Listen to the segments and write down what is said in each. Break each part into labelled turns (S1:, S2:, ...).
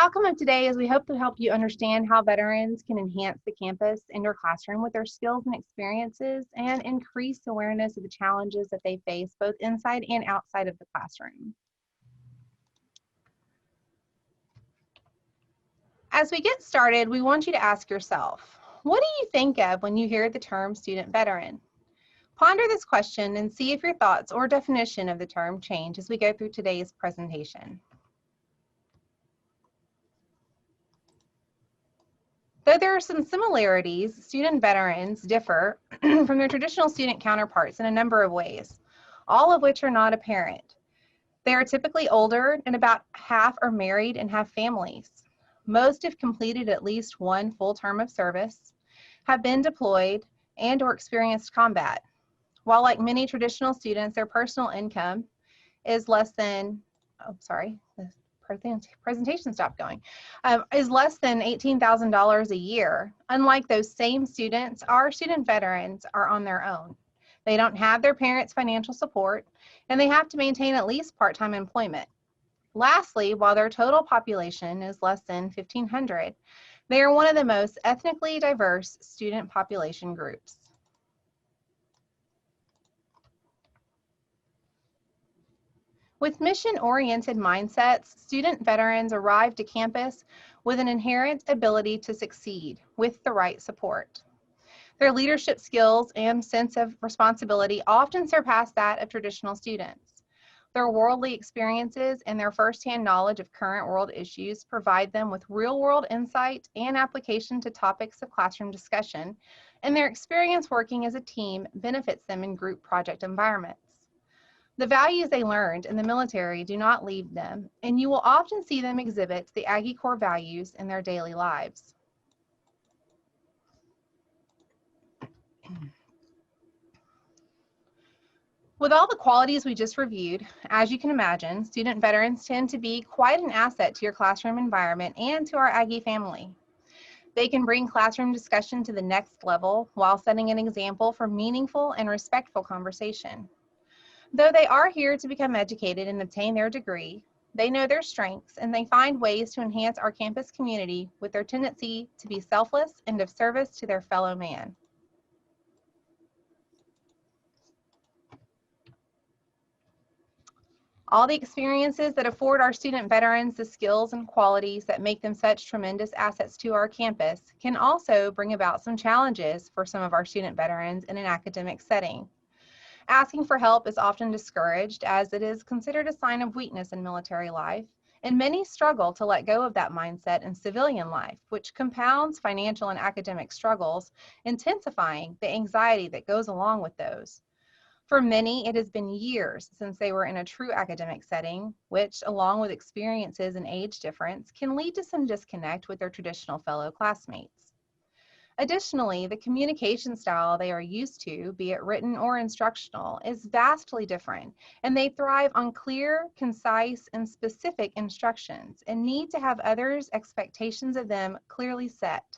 S1: outcome of today is we hope to help you understand how veterans can enhance the campus and your classroom with their skills and experiences and increase awareness of the challenges that they face both inside and outside of the classroom. As we get started, we want you to ask yourself, what do you think of when you hear the term student veteran? Ponder this question and see if your thoughts or definition of the term change as we go through today's presentation. Though there are some similarities, student veterans differ from their traditional student counterparts in a number of ways, all of which are not apparent. They are typically older, and about half are married and have families. Most have completed at least one full term of service, have been deployed, and or experienced combat. While like many traditional students, their personal income is less than, presentation stopped going, is less than $18,000 a year. Unlike those same students, our student veterans are on their own. They don't have their parents' financial support, and they have to maintain at least part-time employment. Lastly, while their total population is less than 1,500, they are one of the most ethnically diverse student population groups. With mission-oriented mindsets, student veterans arrive to campus with an inherent ability to succeed with the right support. Their leadership skills and sense of responsibility often surpass that of traditional students. Their worldly experiences and their firsthand knowledge of current world issues provide them with real-world insight and application to topics of classroom discussion, and their experience working as a team benefits them in group project environments. The values they learned in the military do not leave them, and you will often see them exhibit the Aggie core values in their daily lives. With all the qualities we just reviewed, as you can imagine, student veterans tend to be quite an asset to your classroom environment and to our Aggie family. They can bring classroom discussion to the next level while setting an example for meaningful and respectful conversation. Though they are here to become educated and obtain their degree, they know their strengths and they find ways to enhance our campus community with their tendency to be selfless and of service to their fellow man. All the experiences that afford our student veterans the skills and qualities that make them such tremendous assets to our campus can also bring about some challenges for some of our student veterans in an academic setting. Asking for help is often discouraged as it is considered a sign of weakness in military life, and many struggle to let go of that mindset in civilian life, which compounds financial and academic struggles, intensifying the anxiety that goes along with those. For many, it has been years since they were in a true academic setting, which, along with experiences and age difference, can lead to some disconnect with their traditional fellow classmates. Additionally, the communication style they are used to, be it written or instructional, is vastly different, and they thrive on clear, concise, and specific instructions and need to have others' expectations of them clearly set.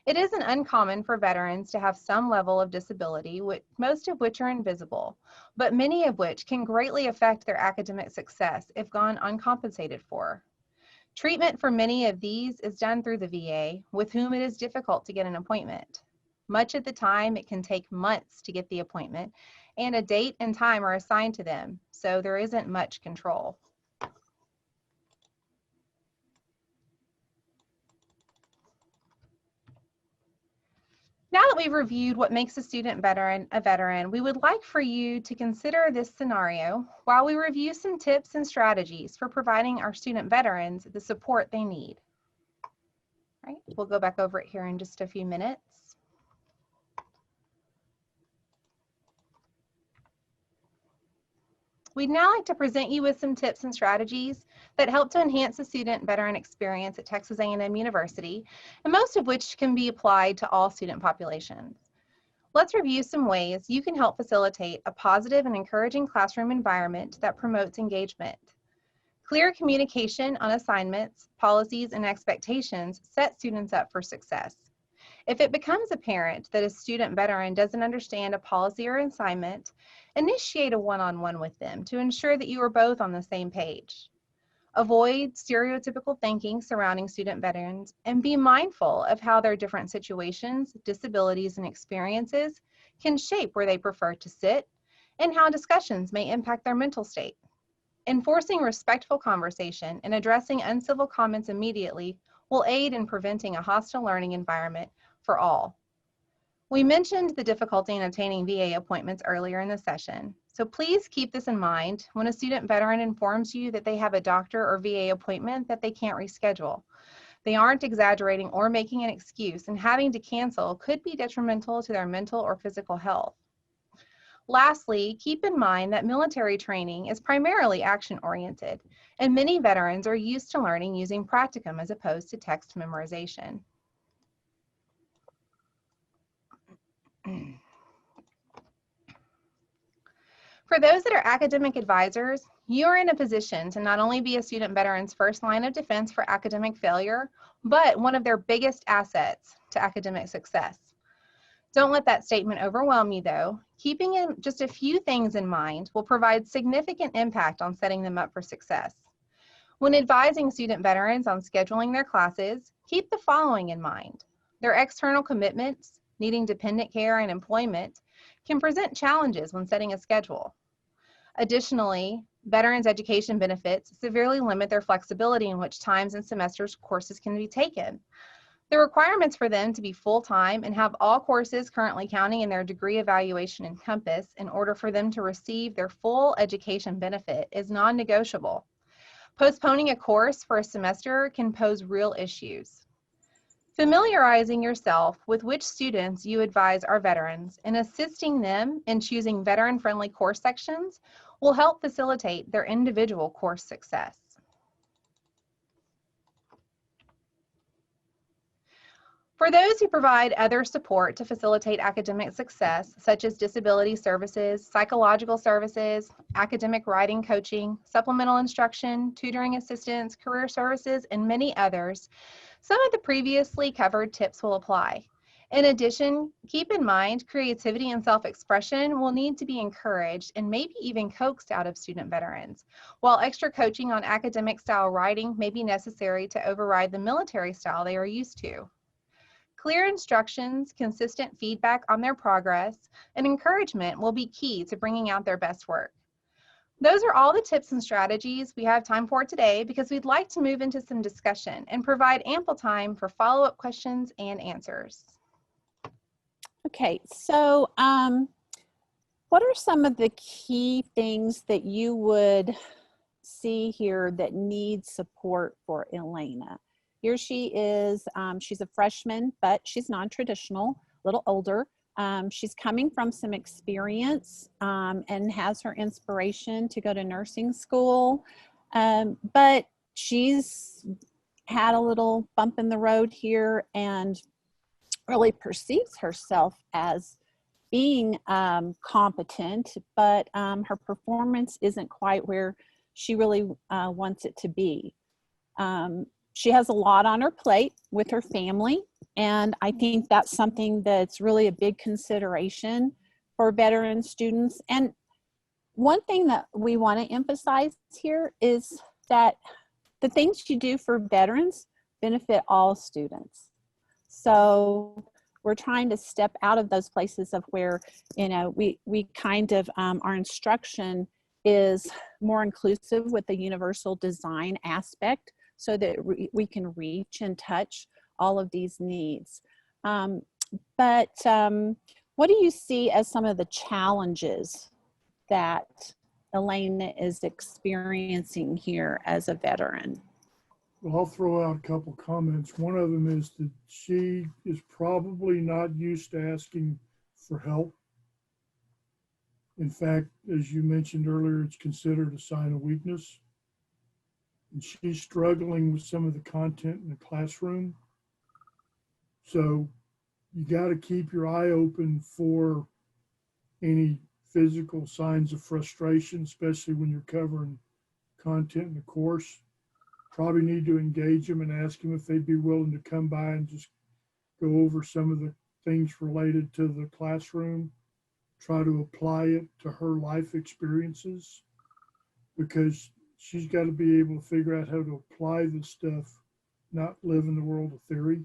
S1: It isn't uncommon for veterans to have some level of disability, most of which are invisible, but many of which can greatly affect their academic success if gone uncompensated for. Treatment for many of these is done through the VA, with whom it is difficult to get an appointment. Much of the time, it can take months to get the appointment, and a date and time are assigned to them, so there isn't much control. Now that we've reviewed what makes a student veteran a veteran, we would like for you to consider this scenario while we review some tips and strategies for providing our student veterans the support they need. All right, we'll go back over it here in just a few minutes. We'd now like to present you with some tips and strategies that help to enhance the student veteran experience at Texas A&M University, and most of which can be applied to all student populations. Let's review some ways you can help facilitate a positive and encouraging classroom environment that promotes engagement. Clear communication on assignments, policies, and expectations set students up for success. If it becomes apparent that a student veteran doesn't understand a policy or assignment, initiate a one-on-one with them to ensure that you are both on the same page. Avoid stereotypical thinking surrounding student veterans and be mindful of how their different situations, disabilities, and experiences can shape where they prefer to sit and how discussions may impact their mental state. Enforcing respectful conversation and addressing uncivil comments immediately will aid in preventing a hostile learning environment for all. We mentioned the difficulty in obtaining VA appointments earlier in the session, so please keep this in mind when a student veteran informs you that they have a doctor or VA appointment that they can't reschedule. They aren't exaggerating or making an excuse, and having to cancel could be detrimental to their mental or physical health. Lastly, keep in mind that military training is primarily action-oriented, and many veterans are used to learning using practicum as opposed to text memorization. For those that are academic advisors, you are in a position to not only be a student veteran's first line of defense for academic failure, but one of their biggest assets to academic success. Don't let that statement overwhelm you, though. Keeping in just a few things in mind will provide significant impact on setting them up for success. When advising student veterans on scheduling their classes, keep the following in mind. Their external commitments, needing dependent care and employment, can present challenges when setting a schedule. Additionally, veterans' education benefits severely limit their flexibility in which times and semesters courses can be taken. The requirements for them to be full-time and have all courses currently counting in their degree evaluation encompass in order for them to receive their full education benefit is non-negotiable. Postponing a course for a semester can pose real issues. Familiarizing yourself with which students you advise are veterans and assisting them in choosing veteran-friendly course sections will help facilitate their individual course success. For those who provide other support to facilitate academic success, such as disability services, psychological services, academic writing coaching, supplemental instruction, tutoring assistance, career services, and many others, some of the previously covered tips will apply. In addition, keep in mind creativity and self-expression will need to be encouraged and maybe even coaxed out of student veterans, while extra coaching on academic style writing may be necessary to override the military style they are used to. Clear instructions, consistent feedback on their progress, and encouragement will be key to bringing out their best work. Those are all the tips and strategies we have time for today because we'd like to move into some discussion and provide ample time for follow-up questions and answers.
S2: Okay, so what are some of the key things that you would see here that need support for Elena? Here she is, she's a freshman, but she's non-traditional, a little older. She's coming from some experience and has her inspiration to go to nursing school, but she's had a little bump in the road here and really perceives herself as being competent, but her performance isn't quite where she really wants it to be. She has a lot on her plate with her family, and I think that's something that's really a big consideration for veteran students. And one thing that we want to emphasize here is that the things you do for veterans benefit all students. So we're trying to step out of those places of where, you know, we kind of, our instruction is more inclusive with the universal design aspect, so that we can reach and touch all of these needs. But what do you see as some of the challenges that Elena is experiencing here as a veteran?
S3: Well, I'll throw out a couple comments. One of them is that she is probably not used to asking for help. In fact, as you mentioned earlier, it's considered a sign of weakness. And she's struggling with some of the content in the classroom. So you got to keep your eye open for any physical signs of frustration, especially when you're covering content in the course. Probably need to engage them and ask them if they'd be willing to come by and just go over some of the things related to the classroom, try to apply it to her life experiences, because she's got to be able to figure out how to apply this stuff, not live in the world of theory.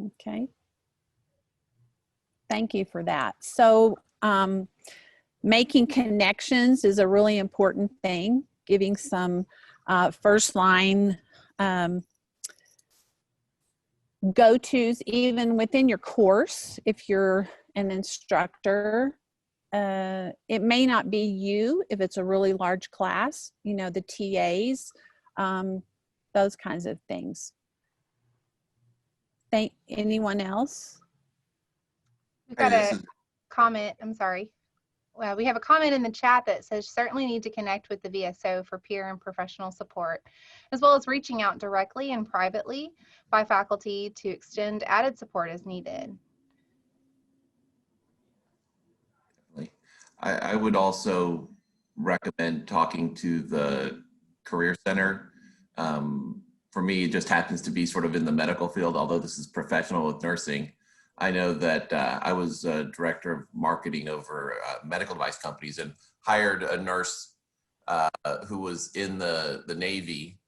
S2: Okay. Thank you for that. So making connections is a really important thing, giving some first line go-tos even within your course. If you're an instructor, it may not be you if it's a really large class, you know, the TAs, those kinds of things. Anyone else?
S1: We've got a comment, I'm sorry. Well, we have a comment in the chat that says certainly need to connect with the VSO for peer and professional support, as well as reaching out directly and privately by faculty to extend added support as needed.
S4: I would also recommend talking to the Career Center. For me, it just happens to be sort of in the medical field, although this is professional with nursing. I know that I was director of marketing over medical device companies and hired a nurse who was in the Navy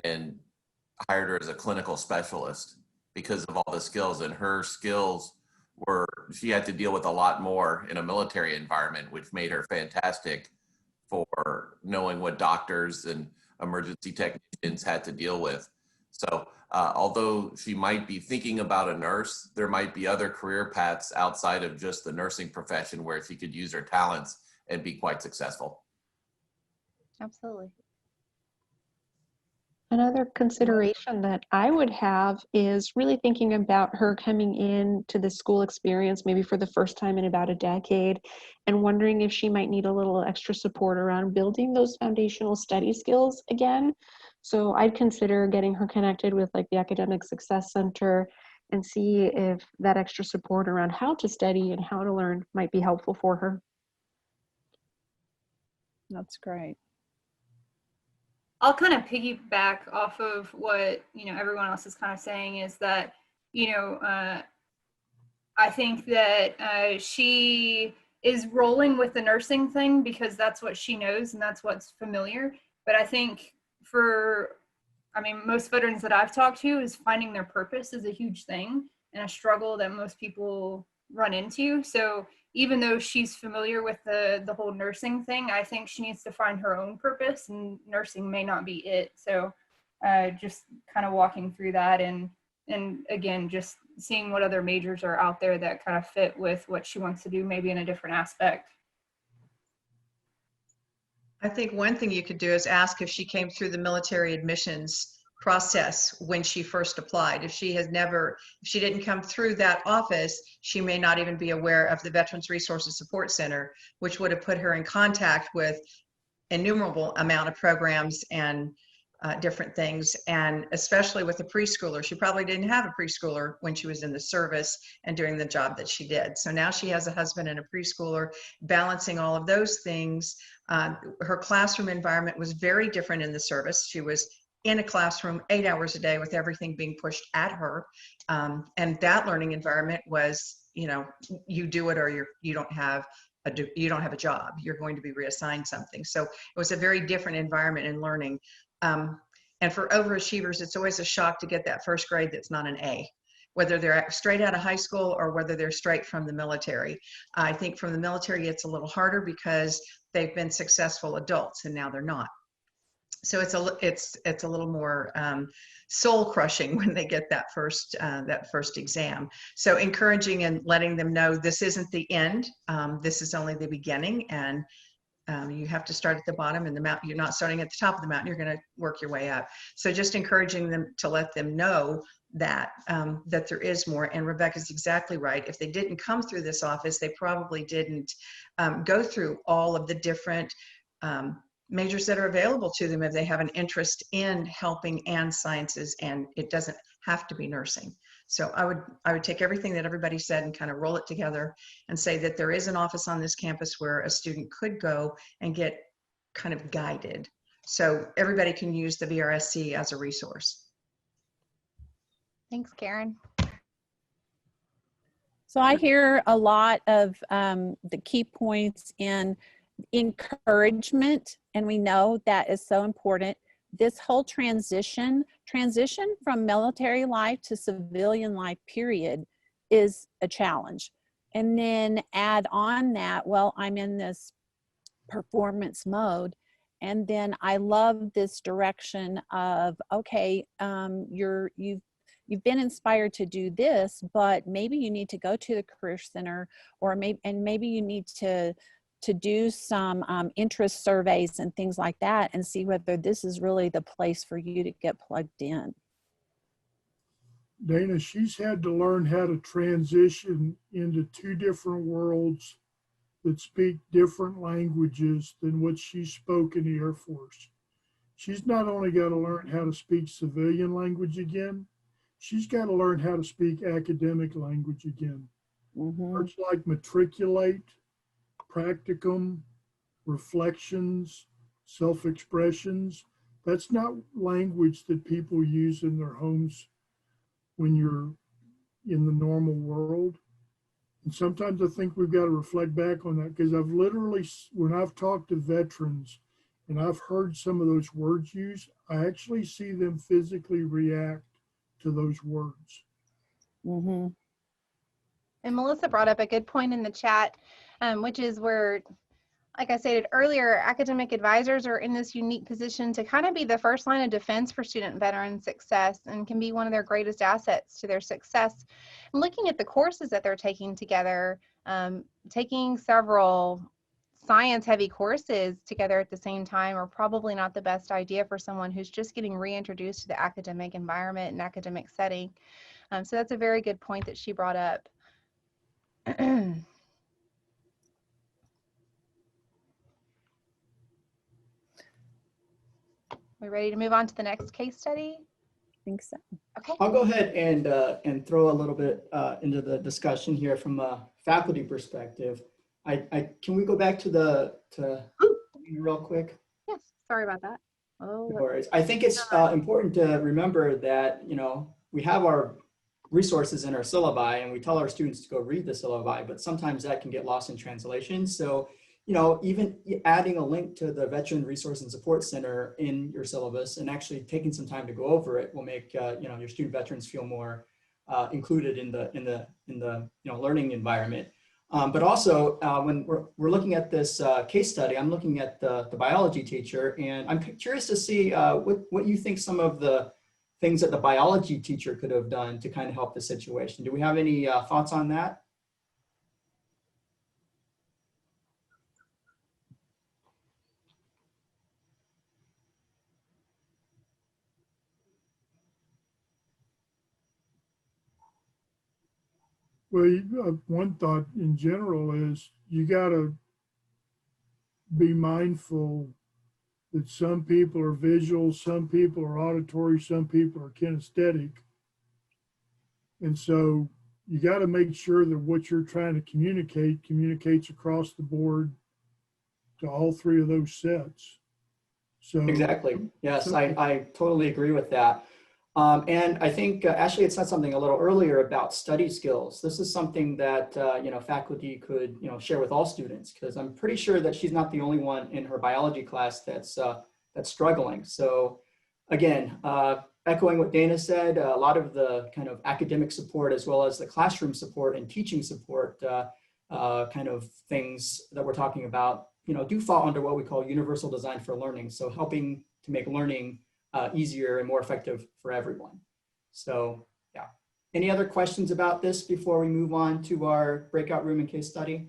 S4: and hired her as a clinical specialist because of all the skills, and her skills were, she had to deal with a lot more in a military environment, which made her fantastic for knowing what doctors and emergency technicians had to deal with. So although she might be thinking about a nurse, there might be other career paths outside of just the nursing profession where she could use her talents and be quite successful.
S1: Absolutely.
S5: Another consideration that I would have is really thinking about her coming in to the school experience maybe for the first time in about a decade, and wondering if she might need a little extra support around building those foundational study skills again. So I'd consider getting her connected with like the Academic Success Center and see if that extra support around how to study and how to learn might be helpful for her.
S2: That's great.
S6: I'll kind of piggyback off of what, you know, everyone else is kind of saying, is that, you know, I think that she is rolling with the nursing thing because that's what she knows and that's what's familiar. But I think most veterans that I've talked to, is finding their purpose is a huge thing and a struggle that most people run into. So even though she's familiar with the whole nursing thing, I think she needs to find her own purpose, and nursing may not be it. So just kind of walking through that, and again, just seeing what other majors are out there that kind of fit with what she wants to do, maybe in a different aspect.
S7: I think one thing you could do is ask if she came through the military admissions process when she first applied. If she didn't come through that office, she may not even be aware of the Veterans Resources Support Center, which would have put her in contact with innumerable amount of programs and different things, and especially with a preschooler. She probably didn't have a preschooler when she was in the service and doing the job that she did. So now she has a husband and a preschooler, balancing all of those things. Her classroom environment was very different in the service. She was in a classroom 8 hours a day with everything being pushed at her. And that learning environment was, you know, you do it or you don't have a job. You're going to be reassigned something. So it was a very different environment in learning. And for overachievers, it's always a shock to get that first grade that's not an A, whether they're straight out of high school or whether they're straight from the military. I think from the military, it's a little harder because they've been successful adults and now they're not. So it's a little more soul crushing when they get that first exam. So encouraging and letting them know this isn't the end. This is only the beginning, and you have to start at the bottom and the mountain. You're not starting at the top of the mountain. You're going to work your way up. So just encouraging them to let them know that that there is more. And Rebecca's exactly right. If they didn't come through this office, they probably didn't go through all of the different majors that are available to them if they have an interest in helping and sciences, and it doesn't have to be nursing. So I would take everything that everybody said and kind of roll it together and say that there is an office on this campus where a student could go and get kind of guided. So everybody can use the VRSC as a resource.
S1: Thanks, Karen.
S2: So I hear a lot of the key points in encouragement, and we know that is so important. This whole transition from military life to civilian life period is a challenge. And then add on that, well, I'm in this performance mode. And then I love this direction of, okay, you've been inspired to do this, but maybe you need to go to the Career Center, or maybe you need to do some interest surveys and things like that, and see whether this is really the place for you to get plugged in.
S3: Dana, she's had to learn how to transition into two different worlds that speak different languages than what she spoke in the Air Force. She's not only got to learn how to speak civilian language again, she's got to learn how to speak academic language again. Words like matriculate, practicum, reflections, self-expressions, that's not language that people use in their homes when you're in the normal world. And sometimes I think we've got to reflect back on that, because I've literally, when I've talked to veterans and I've heard some of those words used, I actually see them physically react to those words.
S2: Mm-hmm.
S1: And Melissa brought up a good point in the chat, which is where, like I stated earlier, academic advisors are in this unique position to kind of be the first line of defense for student veteran success, and can be one of their greatest assets to their success. And looking at the courses that they're taking together, taking several science-heavy courses together at the same time are probably not the best idea for someone who's just getting reintroduced to the academic environment and academic setting. So that's a very good point that she brought up. We ready to move on to the next case study?
S2: I think so.
S1: Okay.
S8: I'll go ahead and throw a little bit into the discussion here from a faculty perspective. Can we go back to real quick?
S1: Yes, sorry about that. Oh,
S8: No worries. I think it's important to remember that, you know, we have our resources in our syllabi and we tell our students to go read the syllabi, but sometimes that can get lost in translation. So, you know, even adding a link to the Veteran Resource and Support Center in your syllabus and actually taking some time to go over it will make you know, your student veterans feel more included in the you know, learning environment. But also when we're looking at this case study, I'm looking at the biology teacher, and I'm curious to see what you think some of the things that the biology teacher could have done to kind of help the situation. Do we have any thoughts on that?
S3: Well, one thought in general is you got to be mindful that some people are visual, some people are auditory, some people are kinesthetic. And so you got to make sure that what you're trying to communicate communicates across the board to all three of those sets. So
S8: Exactly. Yes, I totally agree with that. And I think Ashley had said something a little earlier about study skills. This is something that you know, faculty could, you know, share with all students, because I'm pretty sure that she's not the only one in her biology class that's struggling. So again, echoing what Dana said, a lot of the kind of academic support as well as the classroom support and teaching support kind of things that we're talking about, you know, do fall under what we call universal design for learning. So helping to make learning easier and more effective for everyone. So yeah. Any other questions about this before we move on to our breakout room and case study?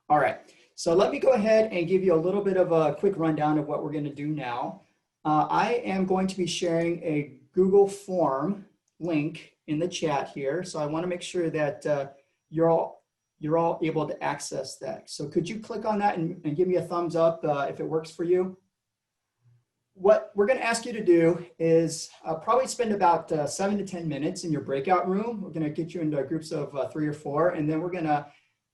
S8: All right, so let me go ahead and give you a little bit of a quick rundown of what we're going to do now. I am going to be sharing a Google form link in the chat here. So I want to make sure that you're all able to access that. So could you click on that and give me a thumbs up if it works for you? What we're going to ask you to do is probably spend about 7 to 10 minutes in your breakout room. We're going to get you into groups of 3 or 4, and then we're going to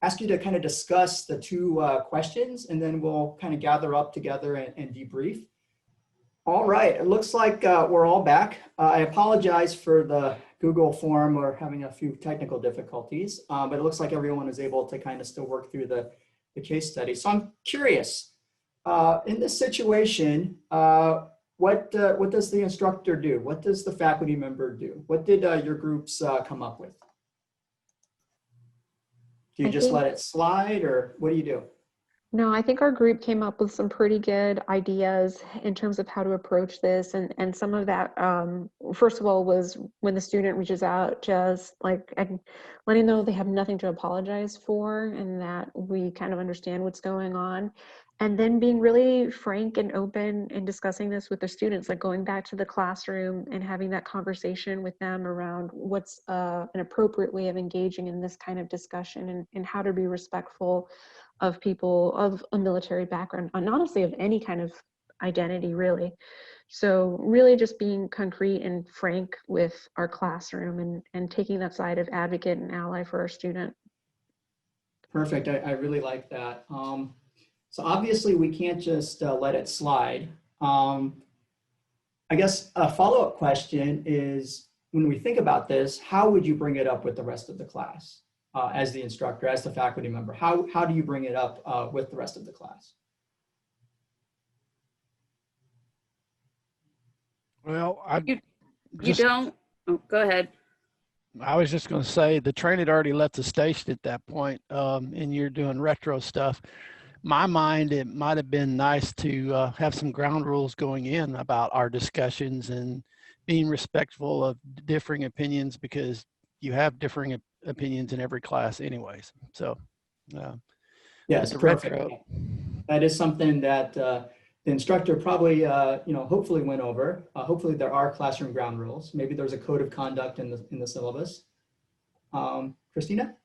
S8: ask you to kind of discuss the 2 questions, and then we'll kind of gather up together and debrief. All right, it looks like we're all back. I apologize for the Google form or having a few technical difficulties, but it looks like everyone is able to kind of still work through the case study. So I'm curious, in this situation, what does the instructor do? What does the faculty member do? What did your groups come up with? Do you just let it slide, or what do you do?
S5: No, I think our group came up with some pretty good ideas in terms of how to approach this. And some of that, first of all, was when the student reaches out, just like letting them know they have nothing to apologize for and that we kind of understand what's going on. And then being really frank and open and discussing this with the students, like going back to the classroom and having that conversation with them around what's an appropriate way of engaging in this kind of discussion and how to be respectful of people of a military background, and honestly of any kind of identity, really. So really just being concrete and frank with our classroom and taking that side of advocate and ally for our student.
S8: Perfect. I really like that. So obviously we can't just let it slide. I guess a follow-up question is, when we think about this, how would you bring it up with the rest of the class? As the instructor, as the faculty member, how do you bring it up with the rest of the class?
S9: Well,
S10: you don't. Oh, go ahead.
S9: I was just going to say the train had already left the station at that point, and you're doing retro stuff. My mind, it might have been nice to have some ground rules going in about our discussions and being respectful of differing opinions, because you have differing opinions in every class anyways. So
S8: yes, perfect. That is something that the instructor probably hopefully went over. Hopefully there are classroom ground rules. Maybe there's a code of conduct in the syllabus. Christina?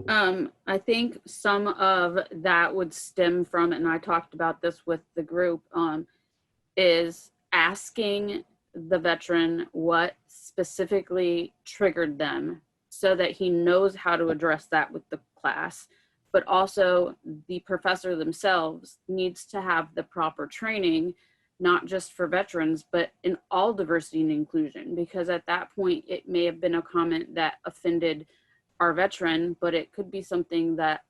S10: I think some of that would stem from, and I talked about this with the group, is asking the veteran what specifically triggered them so that he knows how to address that with the class. But also the professor themselves needs to have the proper training, not just for veterans, but in all diversity and inclusion, because at that point it may have been a comment that offended our veteran, but it could be something that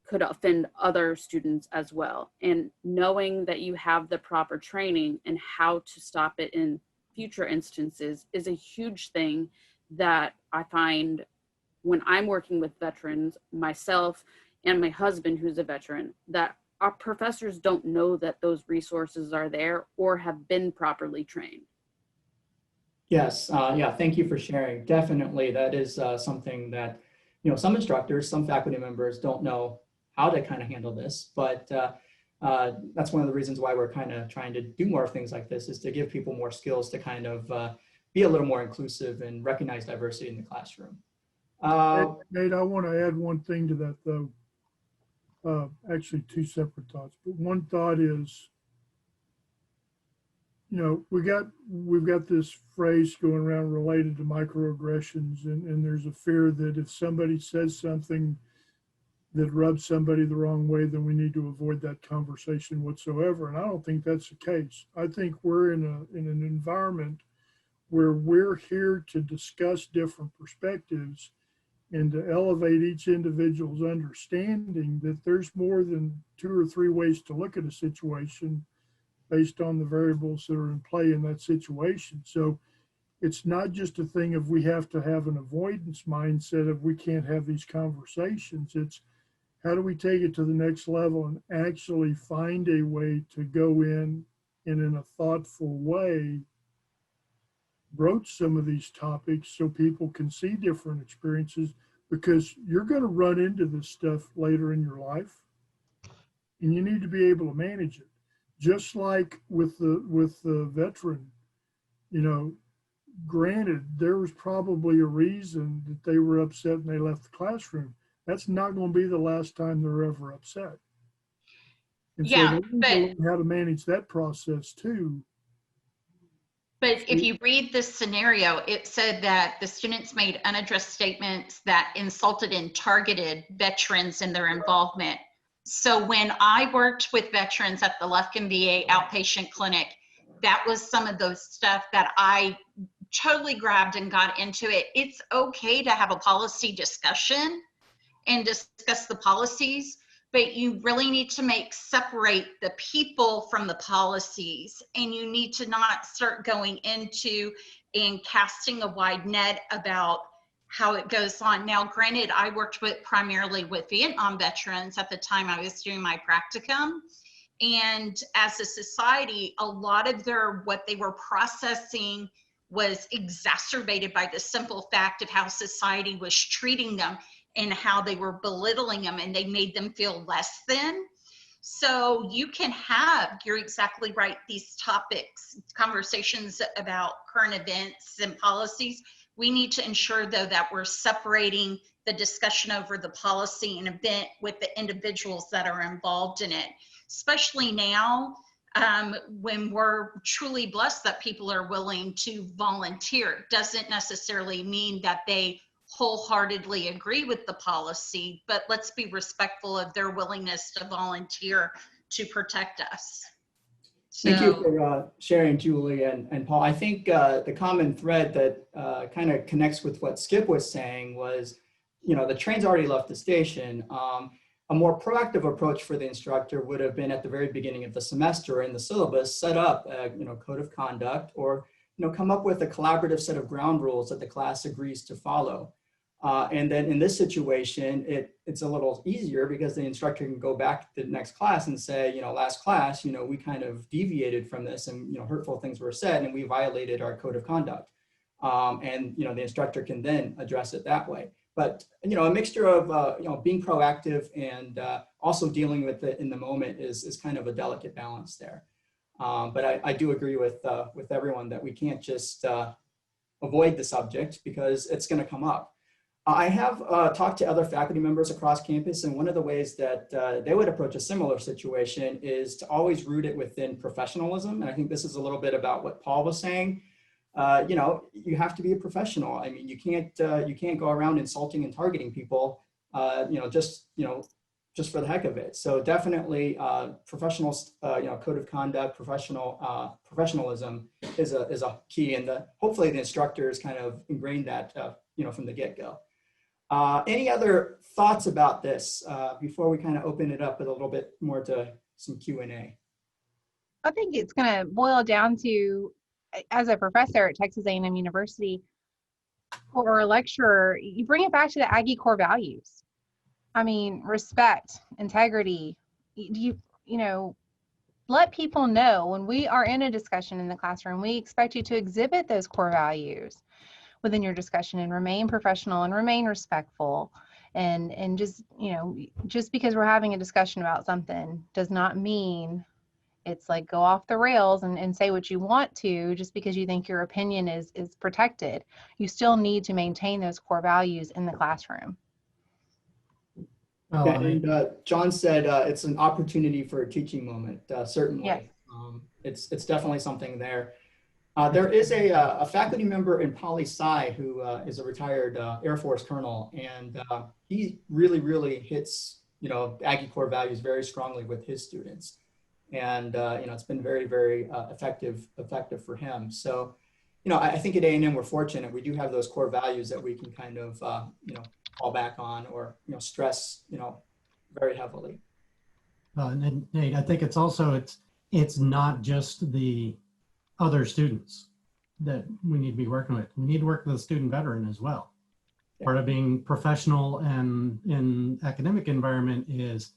S10: could offend other students as well. And knowing that you have the proper training and how to stop it in future instances is a huge thing that I find when I'm working with veterans, myself and my husband, who's a veteran, that our professors don't know that those resources are there or have been properly trained.
S8: Yes, yeah, thank you for sharing. Definitely, that is something that, some instructors, some faculty members don't know how to kind of handle this, but that's one of the reasons why we're kind of trying to do more things like this, is to give people more skills to kind of be a little more inclusive and recognize diversity in the classroom.
S3: Nate, I want to add one thing to that, though. Actually, two separate thoughts, but one thought is, we've got this phrase going around related to microaggressions, and there's a fear that if somebody says something that rubs somebody the wrong way, then we need to avoid that conversation whatsoever. And I don't think that's the case. I think we're in an environment where we're here to discuss different perspectives and to elevate each individual's understanding that there's more than 2 or 3 ways to look at a situation based on the variables that are in play in that situation. So it's not just a thing of we have to have an avoidance mindset of we can't have these conversations. It's how do we take it to the next level and actually find a way to go in a thoughtful way, broach some of these topics so people can see different experiences, because you're going to run into this stuff later in your life and you need to be able to manage it. Just like with the veteran, granted, there was probably a reason that they were upset and they left the classroom. That's not going to be the last time they're ever upset. And
S11: yeah,
S3: so they need to learn how to manage that process too.
S11: But if you read this scenario, it said that the students made unaddressed statements that insulted and targeted veterans in their involvement. So when I worked with veterans at the Lufkin VA outpatient clinic, that was some of those stuff that I totally grabbed and got into it. It's okay to have a policy discussion and discuss the policies, but you really need to separate the people from the policies, and you need to not start going into and casting a wide net about how it goes on. Now, granted, I worked primarily with Vietnam veterans at the time I was doing my practicum. And as a society, a lot of what they were processing was exacerbated by the simple fact of how society was treating them and how they were belittling them, and they made them feel less than. So you can have, you're exactly right, these topics, conversations about current events and policies. We need to ensure, though, that we're separating the discussion over the policy and event with the individuals that are involved in it, especially now when we're truly blessed that people are willing to volunteer. Doesn't necessarily mean that they wholeheartedly agree with the policy, but let's be respectful of their willingness to volunteer to protect us.
S8: Thank you for sharing, Julie and Paul. I think the common thread that kind of connects with what Skip was saying was, the train's already left the station. A more proactive approach for the instructor would have been at the very beginning of the semester in the syllabus, set up a code of conduct, or come up with a collaborative set of ground rules that the class agrees to follow. And then in this situation, it's a little easier because the instructor can go back to the next class and say, last class, we kind of deviated from this, and hurtful things were said, and we violated our code of conduct. And the instructor can then address it that way. But a mixture of being proactive and also dealing with it in the moment is kind of a delicate balance there. But I do agree with everyone that we can't just avoid the subject because it's going to come up. I have talked to other faculty members across campus, and one of the ways that they would approach a similar situation is to always root it within professionalism. And I think this is a little bit about what Paul was saying. You have to be a professional. I mean, you can't go around insulting and targeting people, just for the heck of it. So definitely, professional, code of conduct, professionalism is a key, and hopefully the instructors kind of ingrained that, from the get-go. Any other thoughts about this before we kind of open it up a little bit more to some Q&A?
S1: I think it's going to boil down to, as a professor at Texas A&M University or a lecturer, you bring it back to the Aggie core values. I mean, respect, integrity. Let people know when we are in a discussion in the classroom, we expect you to exhibit those core values within your discussion and remain professional and remain respectful. And just, just because we're having a discussion about something does not mean it's like go off the rails and say what you want to just because you think your opinion is protected. You still need to maintain those core values in the classroom.
S8: Yeah, and John said it's an opportunity for a teaching moment, certainly.
S1: Yes.
S8: It's definitely something there. There is a faculty member in poli-sci who is a retired Air Force colonel, and he really hits, Aggie core values very strongly with his students. And, it's been very effective for him. So, I think at A&M we're fortunate. We do have those core values that we can kind of, fall back on or, stress, very heavily.
S12: And Nate, I think it's also, it's not just the other students that we need to be working with. We need to work with the student veteran as well. Yeah. Part of being professional and in academic environment is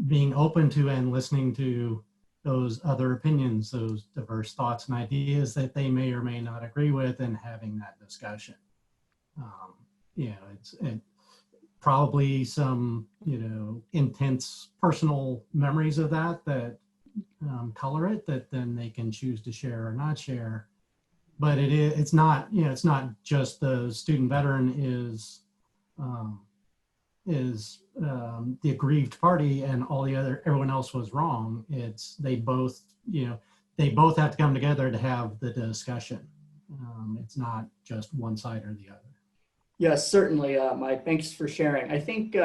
S12: being open to and listening to those other opinions, those diverse thoughts and ideas that they may or may not agree with, and having that discussion. It's probably some, intense personal memories of that color it, that then they can choose to share or not share. But it's not, it's not just the student veteran is the aggrieved party and everyone else was wrong. It's they both have to come together to have the discussion. It's not just one side or the other.
S8: Yes, certainly, Mike. Thanks for sharing. I think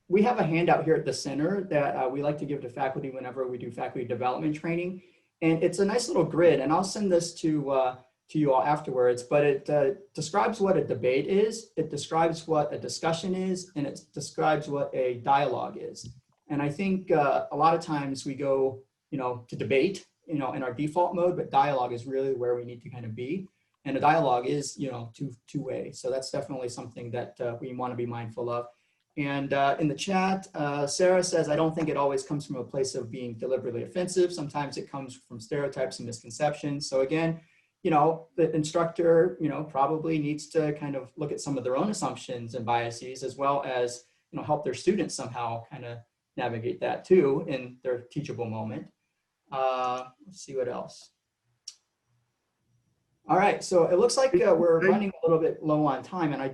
S8: we have a handout here at the center that we like to give to faculty whenever we do faculty development training. And it's a nice little grid. And I'll send this to to you all afterwards, but it describes what a debate is, it describes what a discussion is, and it describes what a dialogue is. And I think a lot of times we go, to debate, in our default mode, but dialogue is really where we need to kind of be. And a dialogue is, two-way. So that's definitely something that we want to be mindful of. And in the chat, Sarah says, I don't think it always comes from a place of being deliberately offensive. Sometimes it comes from stereotypes and misconceptions. So again, the instructor, probably needs to kind of look at some of their own assumptions and biases, as well as, help their students somehow kind of navigate that too in their teachable moment. Let's see what else. All right, so it looks like we're running a little bit low on time, and I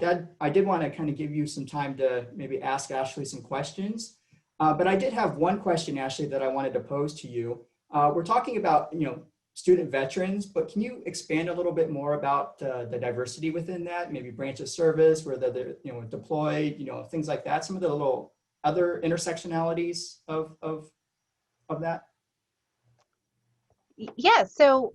S8: did want to kind of give you some time to maybe ask Ashley some questions. But I did have one question, Ashley, that I wanted to pose to you. We're talking about, student veterans, but can you expand a little bit more about the diversity within that? Maybe branch of service, where they're deployed, things like that. Some of the little other intersectionalities of that.
S1: Yeah, so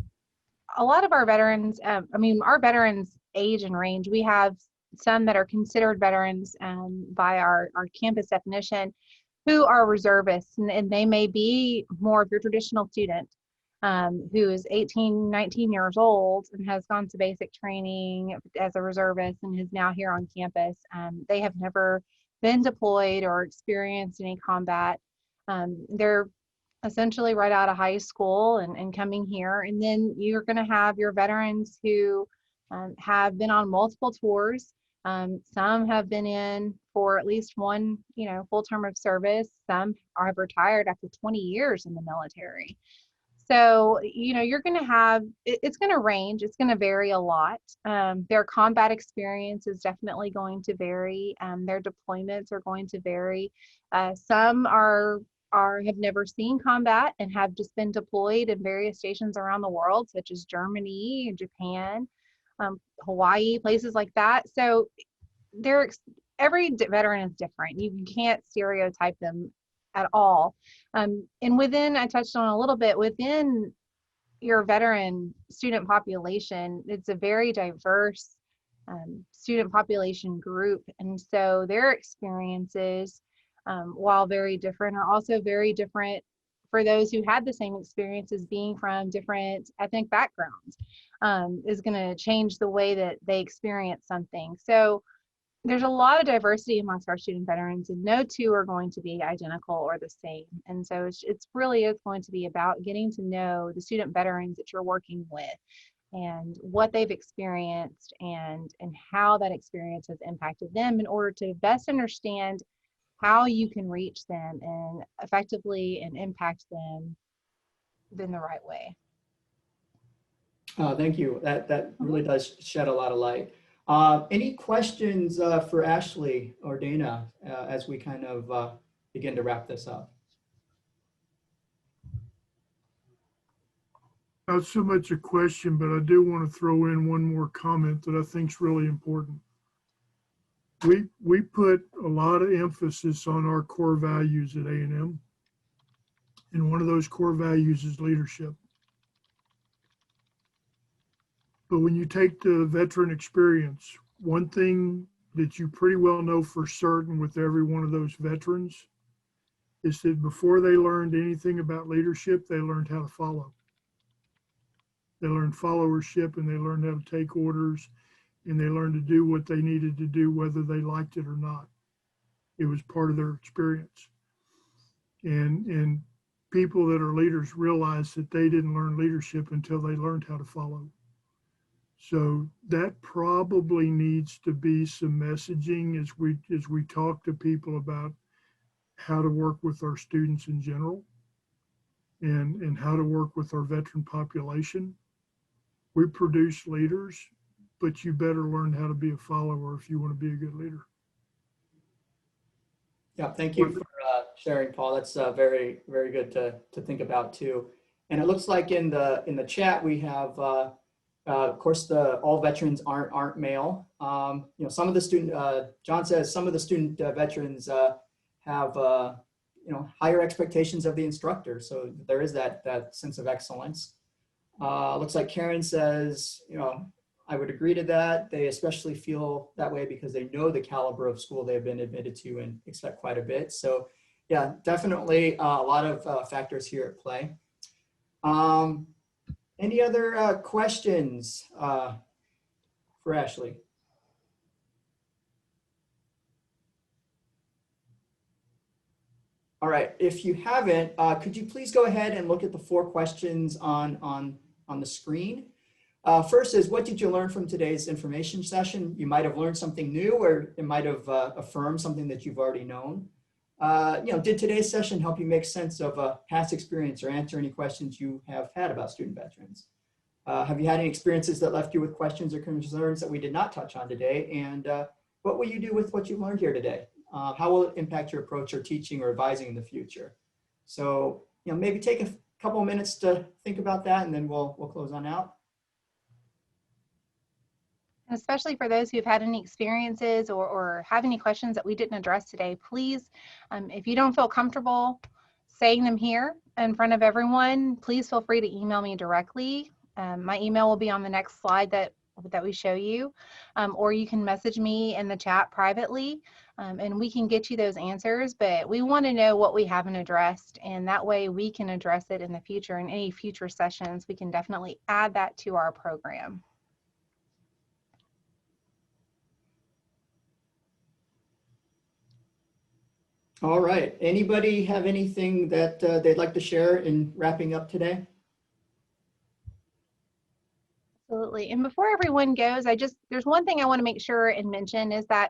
S1: a lot of our veterans, our veterans age and range. We have some that are considered veterans by our campus definition, who are reservists, and they may be more of your traditional student who is 18, 19 years old and has gone to basic training as a reservist and is now here on campus. They have never been deployed or experienced any combat. They're essentially right out of high school and coming here. And then you're going to have your veterans who have been on multiple tours. Some have been in for at least one, full term of service. Some are retired after 20 years in the military. So, you're going to have, it's going to range. It's going to vary a lot. Their combat experience is definitely going to vary. Their deployments are going to vary. Some have never seen combat and have just been deployed in various stations around the world, such as Germany, Japan, Hawaii, places like that. So every veteran is different. You can't stereotype them at all. And I touched on a little bit, within your veteran student population, it's a very diverse student population group. And so their experiences, while very different, are also very different for those who had the same experiences being from different ethnic backgrounds. Is going to change the way that they experience something. So there's a lot of diversity amongst our student veterans, and no two are going to be identical or the same. And so it's really is going to be about getting to know the student veterans that you're working with and what they've experienced and how that experience has impacted them, in order to best understand how you can reach them and effectively and impact them in the right way.
S8: Thank you. That really does shed a lot of light. Any questions for Ashley or Dana as we kind of begin to wrap this up?
S3: Not so much a question, but I do want to throw in one more comment that I think is really important. We put a lot of emphasis on our core values at A&M, and one of those core values is leadership. But when you take the veteran experience, one thing that you pretty well know for certain with every one of those veterans is that before they learned anything about leadership, they learned how to follow. They learned followership, and they learned how to take orders, and they learned to do what they needed to do, whether they liked it or not. It was part of their experience. And people that are leaders realize that they didn't learn leadership until they learned how to follow. So that probably needs to be some messaging as we talk to people about how to work with our students in general and how to work with our veteran population. We produce leaders, but you better learn how to be a follower if you want to be a good leader.
S8: Yeah, thank you for sharing, Paul. That's very, very good to think about too. And it looks like in the chat we have, of course, all veterans aren't male. Some of the student, John says, some of the student veterans have higher expectations of the instructor. So there is that sense of excellence. Looks like Karen says, you know, I would agree to that. They especially feel that way because they know the caliber of school they've been admitted to and expect quite a bit. So yeah, definitely a lot of factors here at play. Any other questions for Ashley? All right, if you haven't, could you please go ahead and look at the 4 questions on the screen? First is, what did you learn from today's information session? You might have learned something new, or it might have affirmed something that you've already known. You know, did today's session help you make sense of a past experience or answer any questions you have had about student veterans? Have you had any experiences that left you with questions or concerns that we did not touch on today? And what will you do with what you learned here today? How will it impact your approach or teaching or advising in the future? So, you know, maybe take a couple of minutes to think about that, and then we'll close on out.
S1: Especially for those who've had any experiences or have any questions that we didn't address today, please, if you don't feel comfortable saying them here in front of everyone, please feel free to email me directly. My email will be on the next slide that we show you, or you can message me in the chat privately, and we can get you those answers. But we want to know what we haven't addressed, and that way we can address it in the future. In any future sessions, we can definitely add that to our program.
S8: All right, anybody have anything that they'd like to share in wrapping up today?
S1: Absolutely. And before everyone goes, there's one thing I want to make sure and mention is that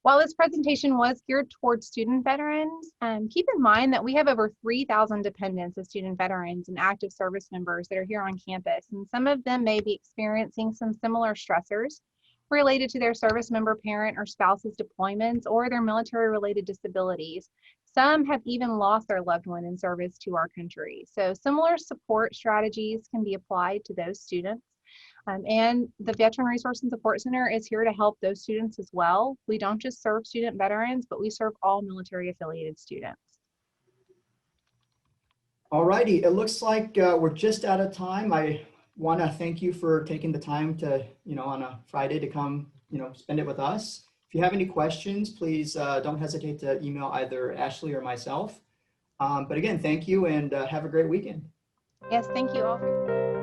S1: while this presentation was geared towards student veterans, keep in mind that we have over 3,000 dependents of student veterans and active service members that are here on campus. And some of them may be experiencing some similar stressors related to their service member parent or spouse's deployments or their military related disabilities. Some have even lost their loved one in service to our country. So similar support strategies can be applied to those students. And the Veteran Resource and Support Center is here to help those students as well. We don't just serve student veterans, but we serve all military affiliated students.
S8: All righty, it looks like we're just out of time. I want to thank you for taking the time to, you know, on a Friday to come, you know, spend it with us. If you have any questions, please don't hesitate to email either Ashley or myself. But again, thank you and have a great weekend.
S1: Yes, thank you all.